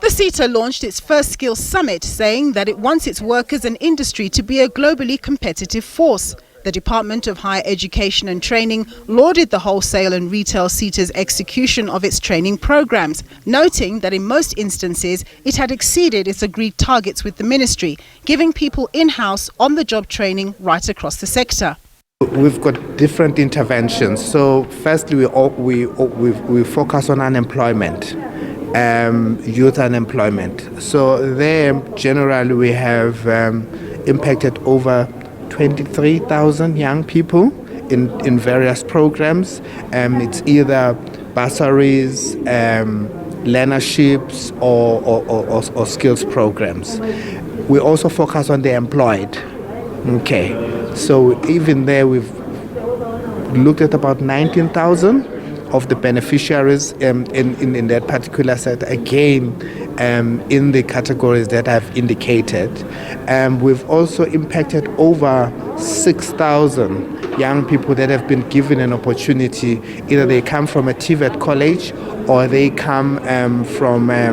The SETA launched its first skills summit, saying that it wants its workers and industry to be a globally competitive force. The Department of Higher Education and Training lauded the Wholesale and Retail SETA's execution of its training programs, noting that in most instances it had exceeded its agreed targets with the ministry, giving people in-house on-the-job training right across the sector. We've got different interventions. So firstly, we focus on unemployment, youth unemployment. So there, generally, we have impacted over 23,000 young people in various programs. It's either bursaries, learnerships, or skills programs. We also focus on the employed. Okay, so even there we've looked at about 19,000 of the beneficiaries in that particular set, again in the categories that I've indicated. We've also impacted over 6,000 young people that have been given an opportunity. Either they come from a TVET college or they come from a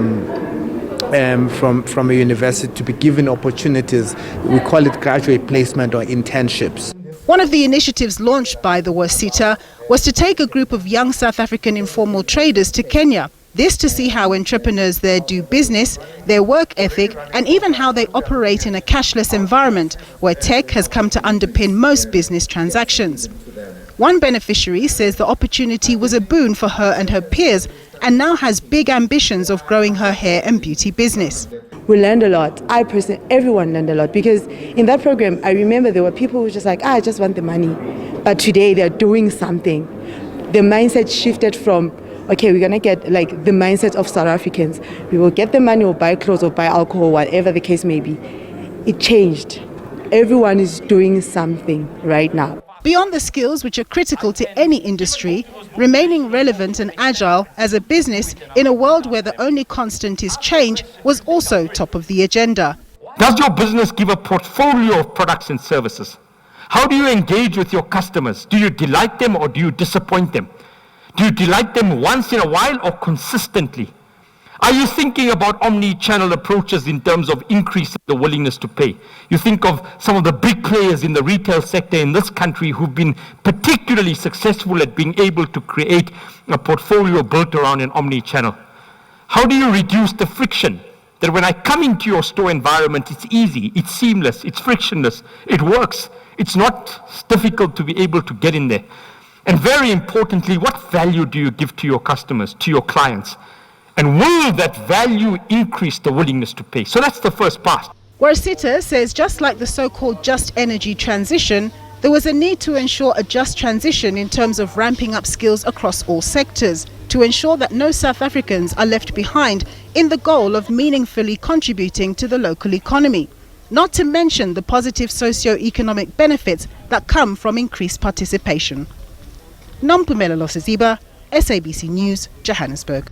university to be given opportunities. We call it graduate placement or internships. One of the initiatives launched by the SETA was to take a group of young South African informal traders to Kenya. This to see how entrepreneurs there do business, their work ethic, and even how they operate in a cashless environment where tech has come to underpin most business transactions. One beneficiary says the opportunity was a boon for her and her peers, and now has big ambitions of growing her hair and beauty business. We learned a lot. I personally, everyone learned a lot, because in that program, I remember there were people who were just like, I just want the money. But today they're doing something. The mindset shifted from, okay, we're going to get like the mindset of South Africans. We will get the money or buy clothes or buy alcohol, whatever the case may be. It changed. Everyone is doing something right now. Beyond the skills which are critical to any industry, remaining relevant and agile as a business in a world where the only constant is change was also top of the agenda. Does your business give a portfolio of products and services? How do you engage with your customers? Do you delight them or do you disappoint them? Do you delight them once in a while or consistently? Are you thinking about omni-channel approaches in terms of increasing the willingness to pay? You think of some of the big players in the retail sector in this country who've been particularly successful at being able to create a portfolio built around an omni-channel. How do you reduce the friction that when I come into your store environment, it's easy, it's seamless, it's frictionless, it works. It's not difficult to be able to get in there. And very importantly, what value do you give to your customers, to your clients? And will that value increase the willingness to pay? So that's the first part. SETA says just like the so-called just energy transition, there was a need to ensure a just transition in terms of ramping up skills across all sectors to ensure that no South Africans are left behind in the goal of meaningfully contributing to the local economy. Not to mention the positive socio-economic benefits that come from increased participation. Nompumelelo Siziba, SABC News, Johannesburg.